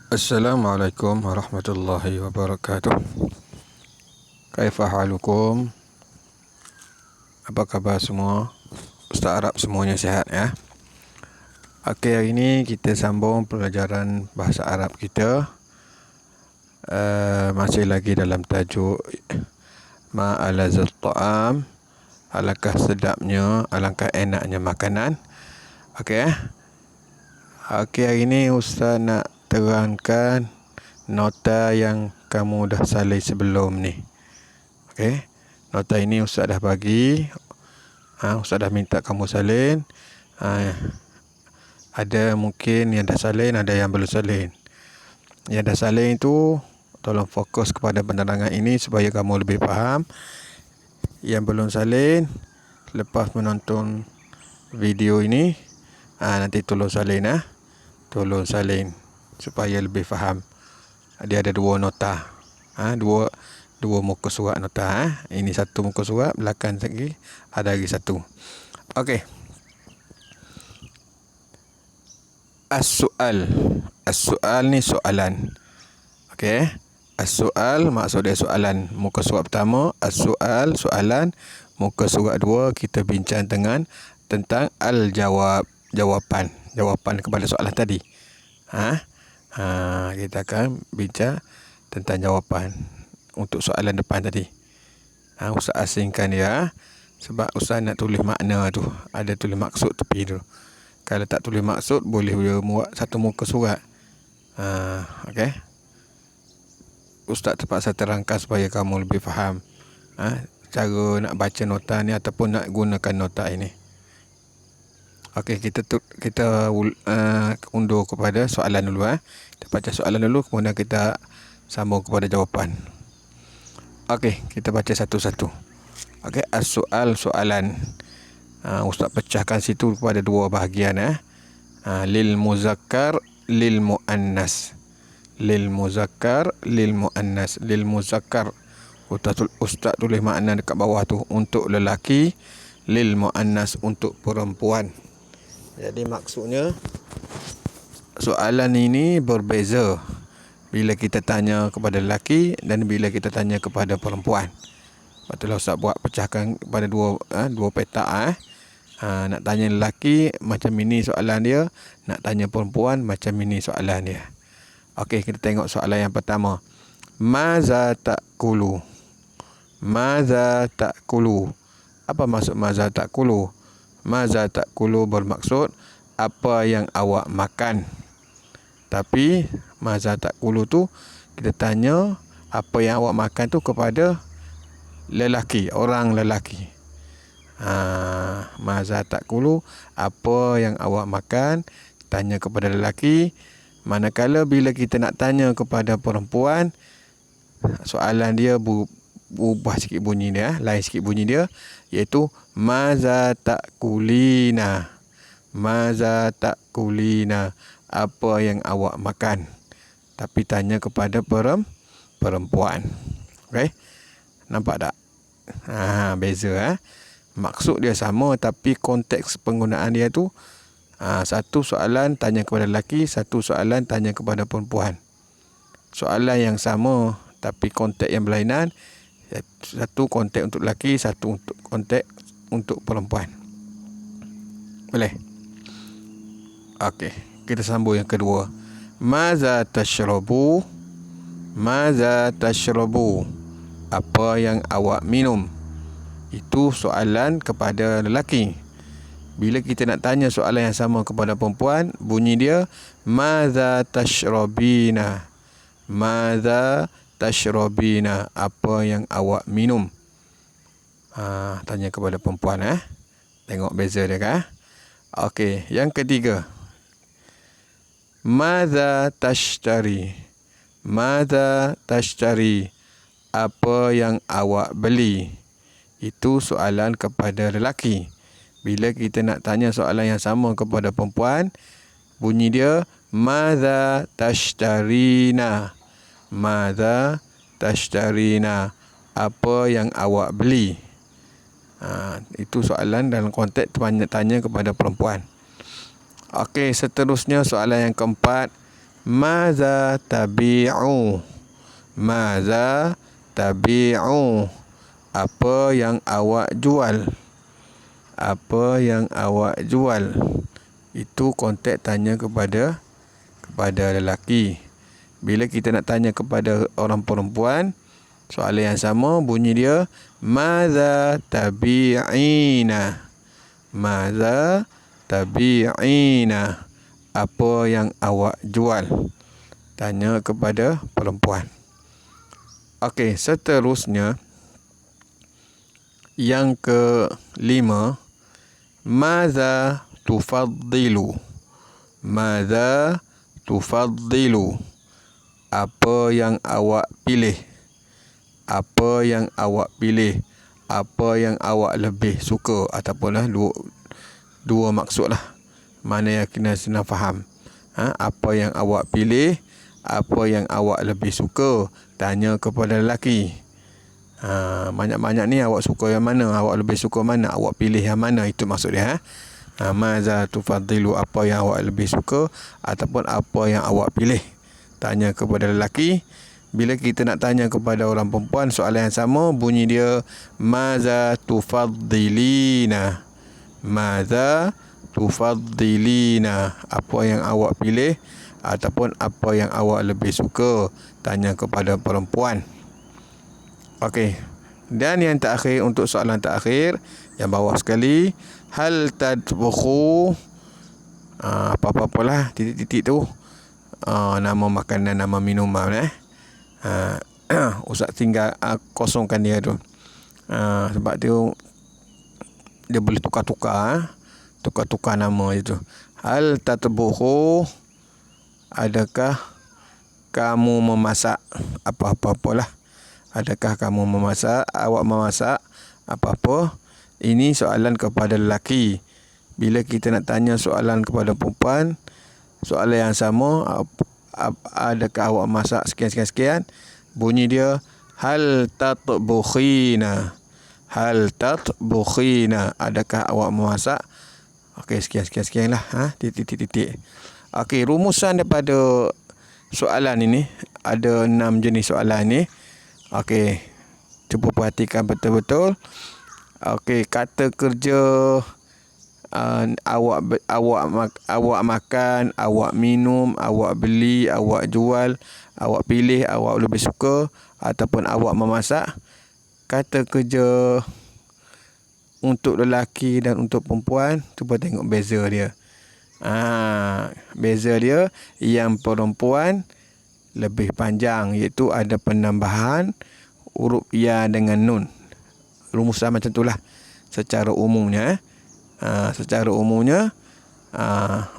Assalamualaikum warahmatullahi wabarakatuh. Kaifa halukum? Apa khabar semua? Ustaz Arab semuanya sihat ya? Okey, hari ini kita sambung pelajaran bahasa Arab kita. Masih lagi dalam tajuk Ma'alazat ta'am. Alangkah sedapnya, alangkah enaknya makanan. Okey. Okey, hari ini Ustaz nak terangkan nota yang kamu dah salin sebelum ni. Okey. Nota ini Ustaz dah bagi. Ustaz dah minta kamu salin. Ada mungkin yang dah salin, ada yang belum salin. Yang dah salin itu tolong fokus kepada penerangan ini supaya kamu lebih faham. Yang belum salin, lepas menonton video ini, nanti tolong salin tolong salin supaya lebih faham. Dia ada dua nota. Dua muka surat nota. Ini satu muka surat, belakang lagi ada lagi satu. Okey. As-soal. As-soal ni soalan. Okey. As-soal maksud dia soalan. Muka surat pertama as-soal, soalan. Muka surat dua kita bincang tentang al-jawab, jawapan kepada soalan tadi. Kita akan bincang tentang jawapan untuk soalan depan tadi. Ustaz asingkan dia sebab Ustaz nak tulis makna tu. Ada tulis maksud tepi tu. Kalau tak tulis maksud boleh buat satu muka surat. Okey. Ustaz terpaksa terangkan supaya kamu lebih faham cara nak baca nota ni ataupun nak gunakan nota ini. Okey, kita undur kepada soalan dulu. Kita baca soalan dulu, kemudian kita sambung kepada jawapan. Okey, kita baca satu-satu. Okey, as-soal, soalan. Ustaz pecahkan situ kepada dua bahagian. Lil muzakkar, lil muannas. Lil muzakkar, lil muannas. Lil muzakkar, Ustaz tulis makna dekat bawah tu, untuk lelaki. Lil muannas, untuk perempuan. Jadi maksudnya soalan ini berbeza bila kita tanya kepada lelaki dan bila kita tanya kepada perempuan. Patutlah Ustaz buat pecahkan kepada dua petak. Nak tanya lelaki macam ini soalan dia, nak tanya perempuan macam ini soalan dia. Okey, kita tengok soalan yang pertama. Maza ta'kulu? Maza ta'kulu? Apa maksud maza ta'kulu? Maza ta'kulu bermaksud apa yang awak makan. Tapi maza ta'kulu tu kita tanya apa yang awak makan tu kepada lelaki, orang lelaki. Maza ta'kulu, apa yang awak makan, tanya kepada lelaki. Manakala bila kita nak tanya kepada perempuan, soalan dia berubah sikit bunyi dia, lain sikit bunyi dia, iaitu maza ta'kulina. Maza ta'kulina, apa yang awak makan. Tapi tanya kepada perempuan. Okey? Nampak tak? Beza. Maksud dia sama tapi konteks penggunaan dia tu, satu soalan tanya kepada lelaki, satu soalan tanya kepada perempuan. Soalan yang sama tapi konteks yang berlainan. Satu konteks untuk lelaki, satu untuk konteks untuk perempuan. Boleh? Okey, kita sambung yang kedua. Maza tashrabu? Maza tashrabu? Apa yang awak minum? Itu soalan kepada lelaki. Bila kita nak tanya soalan yang sama kepada perempuan, bunyi dia maza tashrabina? Maza tashrabina? Apa yang awak minum? Tanya kepada perempuan. Tengok beza dia kan? Okey, yang ketiga. Maza tashtari? Maza tashtari? Apa yang awak beli? Itu soalan kepada lelaki. Bila kita nak tanya soalan yang sama kepada perempuan, bunyi dia maza tashtarina? Maza tashtarina? Apa yang awak beli? Itu soalan dalam konteks tanya kepada perempuan. Okey, seterusnya soalan yang keempat. Maza tabi'u. Maza tabi'u. Apa yang awak jual? Apa yang awak jual? Itu konteks tanya kepada lelaki. Bila kita nak tanya kepada orang perempuan, soalan yang sama bunyi dia maza tabi'ina. Maza tabi'ina. Apa yang awak jual? Tanya kepada perempuan. Okey, seterusnya yang kelima, maza tufaddilu. Maza tufaddilu. Apa yang awak pilih? Apa yang awak pilih? Apa yang awak lebih suka? Ataupun dua maksud lah. Mana yang kena senang faham. Apa yang awak pilih? Apa yang awak lebih suka? Tanya kepada lelaki. Banyak-banyak ni awak suka yang mana? Awak lebih suka mana? Awak pilih yang mana? Itu maksud dia. Maza tufaddilu. Apa yang awak lebih suka? Ataupun apa yang awak pilih? Tanya kepada lelaki. Bila kita nak tanya kepada orang perempuan, soalan yang sama bunyi dia maza tufaddilina. Maza tufaddilina. Apa yang awak pilih ataupun apa yang awak lebih suka? Tanya kepada perempuan. Okey. Dan yang terakhir, untuk soalan terakhir yang bawah sekali, hal tadbukhu. Apa-apalah titik-titik tu. Nama makanan, nama minuman. Ustaz tinggal kosongkan dia tu. Sebab dia boleh tukar-tukar. Tukar-tukar nama itu. Hal tatbukhu. Adakah kamu memasak? Apa-apalah. Adakah kamu memasak? Awak memasak apa-apa? Ini soalan kepada lelaki. Bila kita nak tanya soalan kepada perempuan, soalan yang sama, adakah awak masak sekian-sekian? Bunyi dia hal tatbukhina. Hal tatbukhina. Adakah awak memasak? Okey, sekian-sekian lah. Titik-titik. Okey, rumusan daripada soalan ini, ada 6 jenis soalan ni. Okey, cuba perhatikan betul-betul. Okey, kata kerja awak makan, awak minum, awak beli, awak jual, awak pilih, awak lebih suka, ataupun awak memasak. Kata kerja untuk lelaki dan untuk perempuan, cuba tengok beza dia. Beza dia, yang perempuan lebih panjang, iaitu ada penambahan huruf ya dengan nun. Rumusan macam itulah secara umumnya. Secara umumnya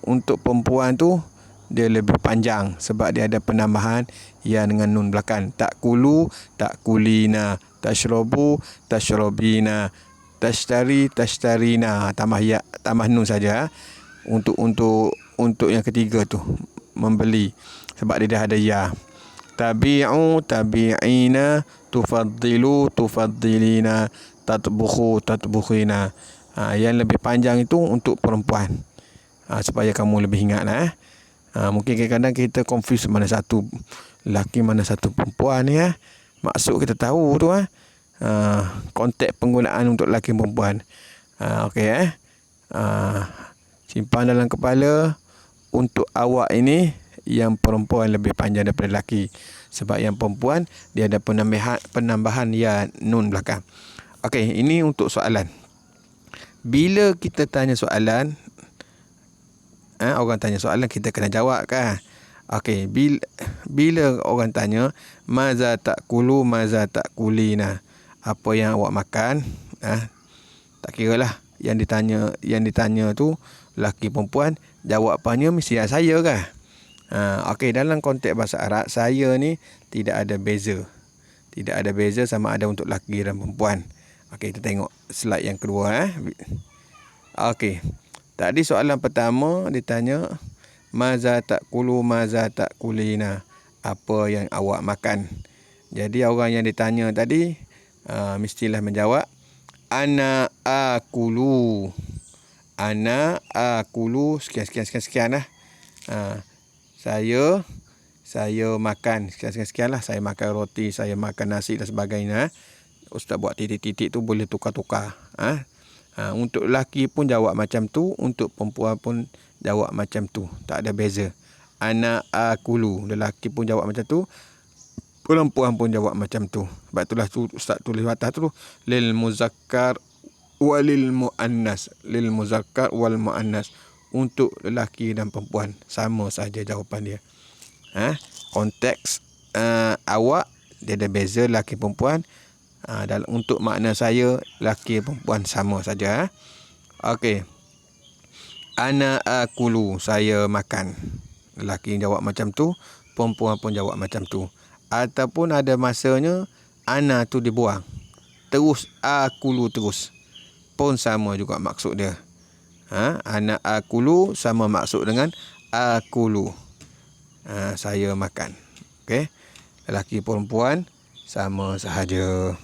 untuk perempuan tu dia lebih panjang sebab dia ada penambahan ya dengan nun belakang. Takulu, takulina, tashrabu, tashrabina, tashtari, tashtarina. Tambah ya, tambah nun saja. Untuk yang ketiga tu, membeli, sebab dia dah ada ya. Tabi'u, tabi'ina, tufaddilu, tufaddilina, tatbukhu, tatbukhina. Yang lebih panjang itu untuk perempuan. Supaya kamu lebih ingat lah. Mungkin kadang-kadang kita confuse mana satu lelaki, mana satu perempuan ni. Maksud kita tahu tu. Konteks penggunaan untuk lelaki dan perempuan. Okey. Simpan dalam kepala. Untuk awak ini, yang perempuan lebih panjang daripada lelaki. Sebab yang perempuan dia ada penambahan ya nun belakang. Okey, ini untuk soalan. Bila kita tanya soalan, orang tanya soalan, kita kena jawab kan. Okey, bila orang tanya maza takulu, maza takulina, apa yang awak makan, tak kiralah yang ditanya tu lelaki perempuan, jawapannya mesti saya kan. Okey, dalam konteks bahasa Arab, saya ni tidak ada beza. Tidak ada beza sama ada untuk lelaki dan perempuan. Okey, kita tengok slide yang kedua. Okey. Tadi soalan pertama ditanya maza takulu, maza takulina, apa yang awak makan. Jadi orang yang ditanya tadi mestilah menjawab ana akulu. Ana akulu sekian lah. Saya saya makan sekian lah, saya makan roti, saya makan nasi dan sebagainya. Ustaz buat titik-titik tu boleh tukar-tukar. Untuk lelaki pun jawab macam tu, untuk perempuan pun jawab macam tu, tak ada beza. Ana akulu, lelaki pun jawab macam tu, perempuan pun jawab macam tu. Sebab itulah Ustaz tulis atas tu, lil muzakkar walil muannas, lil muzakkar wal muannas, untuk lelaki dan perempuan sama saja jawapan dia. Konteks awak dia ada beza lelaki perempuan. Dan untuk makna saya, lelaki perempuan sama saja. Okey. Ana akulu, saya makan. Lelaki jawab macam tu, perempuan pun jawab macam tu. Ataupun ada masanya ana tu dibuang, terus akulu terus, pun sama juga maksud dia. Ana akulu sama maksud dengan akulu. Saya makan. Okey. Lelaki perempuan sama sahaja.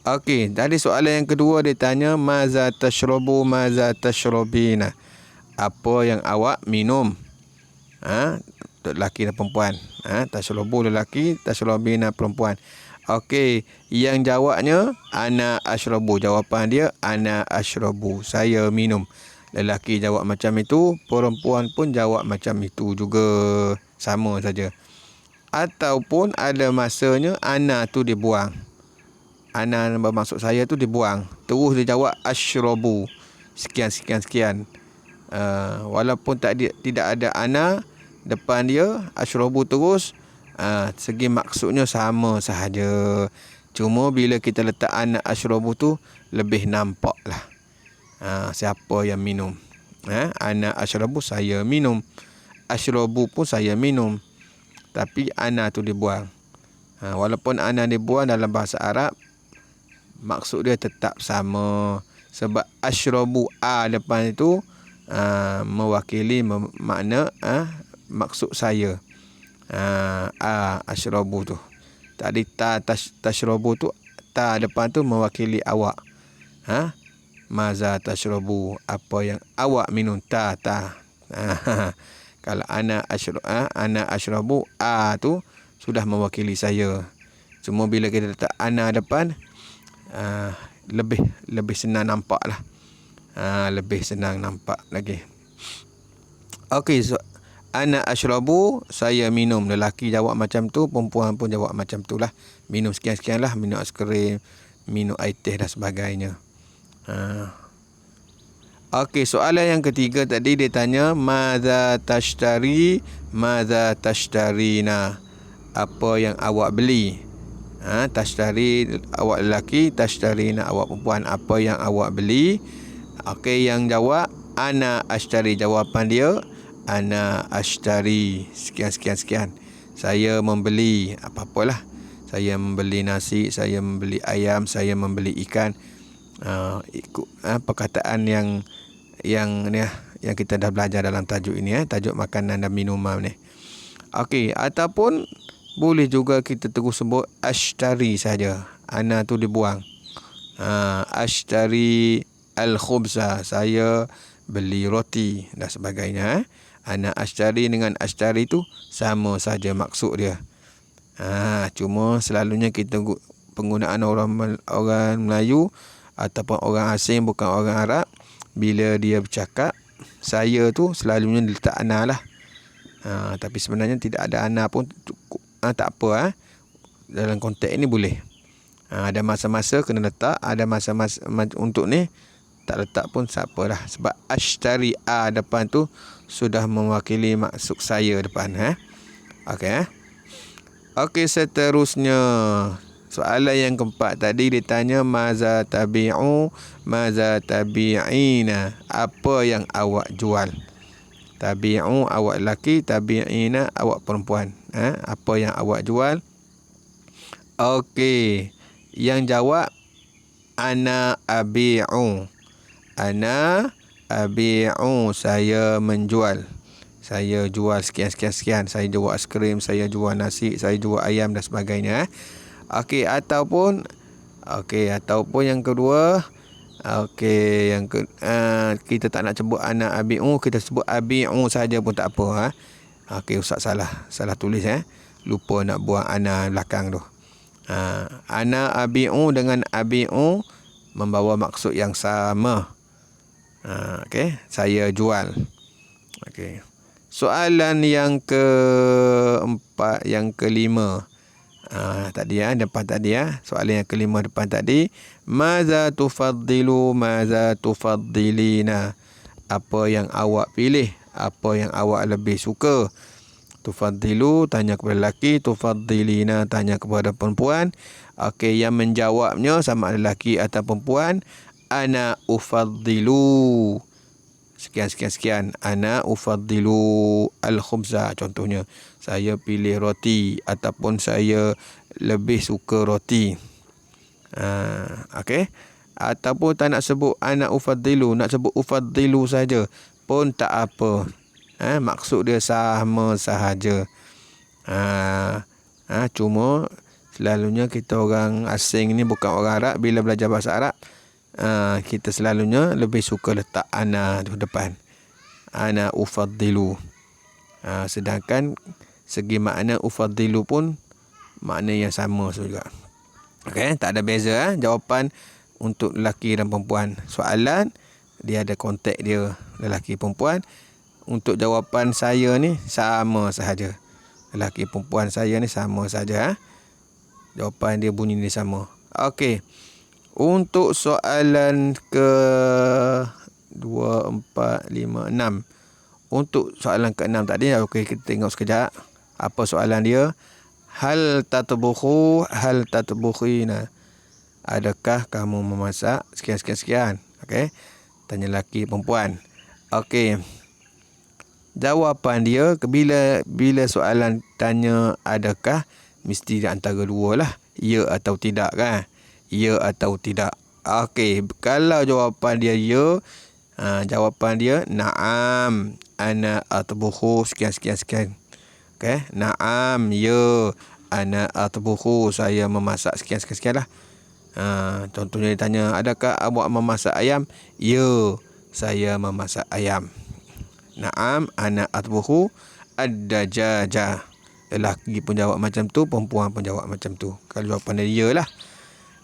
Okey, tadi soalan yang kedua dia tanya maza tashrabu maza tashrabina. Apa yang awak minum? Lelaki dan perempuan. Tashrabu lelaki, tashrabina perempuan. Okey, yang jawabnya ana ashrabu. Jawapan dia ana ashrabu, saya minum. Lelaki jawab macam itu, perempuan pun jawab macam itu juga, sama saja. Ataupun ada masanya ana tu dibuang. Ana bermaksud saya tu dibuang, terus dia jawab ashrabu, sekian. Walaupun tidak ada ana depan dia, ashrabu terus, segi maksudnya sama sahaja. Cuma bila kita letak ana ashrabu tu, lebih nampak lah siapa yang minum. Ana ashrabu, saya minum. Ashrabu pun saya minum, tapi ana tu dibuang. Walaupun ana dibuang dalam bahasa Arab, maksud dia tetap sama. Sebab ashrabu depan itu mewakili makna maksud saya. Ashrabu tu. Tadi tashrabu tu, ta depan tu mewakili awak. Maza tashrabu, apa yang awak minum. Ta. Kalau ana ashrabu, tu sudah mewakili saya. Cuma bila kita letak ana depan, lebih senang nampak lah. Lebih senang nampak lagi. Okey, ana ashrabu, saya minum. Lelaki jawab macam tu, perempuan pun jawab macam tu lah. Minum sekian-sekian lah, minum aiskrim, minum air teh dan sebagainya. Okey, soalan yang ketiga tadi dia tanya madza tashtari madza tashtarina, apa yang awak beli. Tashtari awak lelaki, tashtarina awak perempuan, apa yang awak beli. Okey, yang jawab ana ashtari, jawapan dia ana ashtari, sekian. Saya membeli apa-apalah. Saya membeli nasi, saya membeli ayam, saya membeli ikan. Ikut perkataan yang kita dah belajar dalam tajuk ini, tajuk makanan dan minuman ni. Okey, ataupun boleh juga kita terus sebut ashtari saja. Ana tu dibuang. Ashtari al-khubza, saya beli roti dan sebagainya. Ana ashtari dengan ashtari tu sama saja maksud dia. Cuma selalunya kita penggunaan orang Melayu ataupun orang asing, bukan orang Arab, bila dia bercakap saya tu selalunya letak ana lah. Tapi sebenarnya tidak ada ana pun tak apa. Dalam konteks ini boleh. Ada masa-masa kena letak, ada masa-masa untuk ni tak letak pun tak apalah. Sebab ashtari depan tu sudah mewakili maksud saya depan. Okey. Okey, seterusnya soalan yang keempat tadi dia tanya maza tabi'u maza tabi'ina, apa yang awak jual. Tabi'u awak lelaki, tabi'ina awak perempuan. Apa yang awak jual. Okey, yang jawab ana abi'u. Ana abi'u, saya menjual. Saya jual sekian. Saya jual aiskrim, saya jual nasi, saya jual ayam dan sebagainya. Okey, ataupun yang kedua, kita tak nak sebut ana abi'u, kita sebut abi'u saja pun tak apa. Okey, Ustaz salah tulis lupa nak buang ana belakang tu. Ana abi'u dengan abi'u membawa maksud yang sama. Okey, saya jual. Okey. Soalan yang keempat, yang kelima. Tadi depan tadi soalan yang kelima depan tadi, maza tufaddilina, apa yang awak pilih, apa yang awak lebih suka. Tufaddilu tanya kepada lelaki, tufaddilina tanya kepada perempuan. Okey, yang menjawabnya sama ada lelaki atau perempuan. Ana ufaddilu sekian. Ana ufaddilu al-khubza, contohnya saya pilih roti ataupun saya lebih suka roti. Okey. Ataupun tak nak sebut ana ufaddilu, nak sebut ufaddilu saja pun tak apa. Maksud dia sama sahaja. Cuma selalunya kita orang asing ni, bukan orang Arab, bila belajar bahasa Arab, kita selalunya lebih suka letak ana di depan. Ana ufaddilu. Sedangkan segi makna ufaddilu pun makna yang sama juga. Okey, tak ada beza jawapan untuk lelaki dan perempuan. Soalan dia ada konteks dia, lelaki perempuan. Untuk jawapan saya ni sama sahaja. Lelaki perempuan saya ni sama saja. Jawapan dia bunyi ni sama. Okey. Untuk soalan ke 2, 4, 5, 6. Untuk soalan ke-6 tadi, okey, kita tengok sekejap. Apa soalan dia? Hal tatbukhina. Adakah kamu memasak? Sekian. Okey. Tanya lelaki perempuan. Okey. Jawapan dia bila soalan tanya adakah, mesti di antara dua lah. Ya atau tidak kan? Ya atau tidak. Okey, kalau jawapan dia ya, jawapan dia na'am ana atbukhu sekian. Okey, na'am, ya, ana atbukhu, saya memasak sekian lah. Contohnya dia tanya, adakah awak memasak ayam? Ya, saya memasak ayam. Na'am ana atbukhu ad-dajaja. Lelaki pun jawab macam tu, perempuan pun jawab macam tu. Kalau jawapan dia ya lah.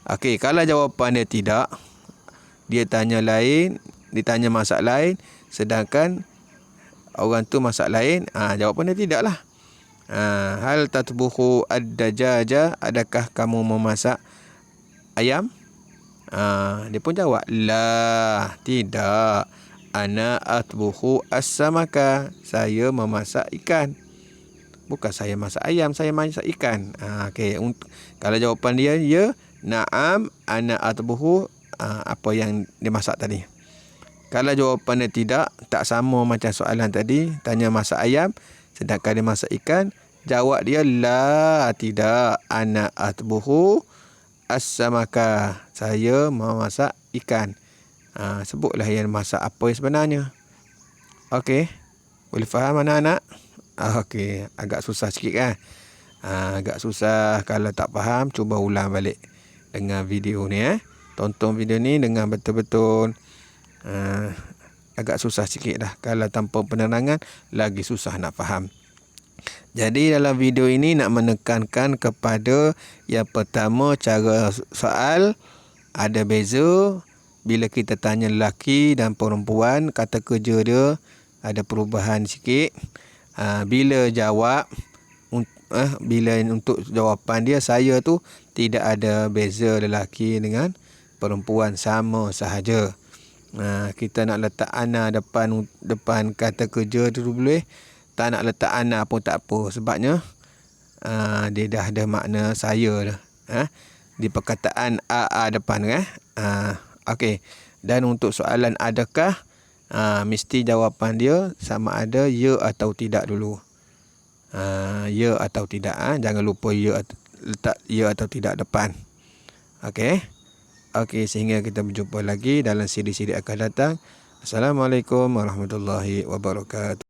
Okey, kalau jawapan dia tidak, dia tanya masak lain, sedangkan orang tu masak lain, jawapan dia tidak lah. Hal tatbukhu ad-dajaja, adakah kamu memasak ayam? Dia pun jawab, la, tidak. Ana atbukhu as-samaka, saya memasak ikan. Bukan saya masak ayam, saya masak ikan. Okey, kalau jawapan dia ya, na'am ana atbukhu, apa yang dia masak tadi. Kalau jawapan dia tidak, tak sama macam soalan tadi, tanya masak ayam sedangkan dia masak ikan, jawab dia la, tidak. Ana atbukhu as-samaka, saya memasak ikan. Sebutlah yang masak apa sebenarnya. Okey, boleh faham anak-anak? Okey, agak susah sikit kan? Agak susah. Kalau tak faham, cuba ulang balik dengan video ni. Tonton video ni dengan betul-betul. Agak susah sikit dah. Kalau tanpa penerangan, lagi susah nak faham. Jadi dalam video ini nak menekankan kepada yang pertama, cara soal ada beza. Bila kita tanya lelaki dan perempuan, kata kerja dia ada perubahan sikit. Bila jawab, bila untuk jawapan dia, saya tu tidak ada beza lelaki dengan perempuan, sama sahaja. Kita nak letak ana depan kata kerja tu boleh. Tak nak letak ana pun tak apa. Sebabnya dia dah ada makna saya dah. Di perkataan a depan kan. Okey. Dan untuk soalan adakah, mesti jawapan dia sama ada ya atau tidak dulu. Ya atau tidak. Jangan lupa letak ya atau tidak depan. Okey. Okey, sehingga kita berjumpa lagi dalam siri-siri akan datang. Assalamualaikum warahmatullahi wabarakatuh.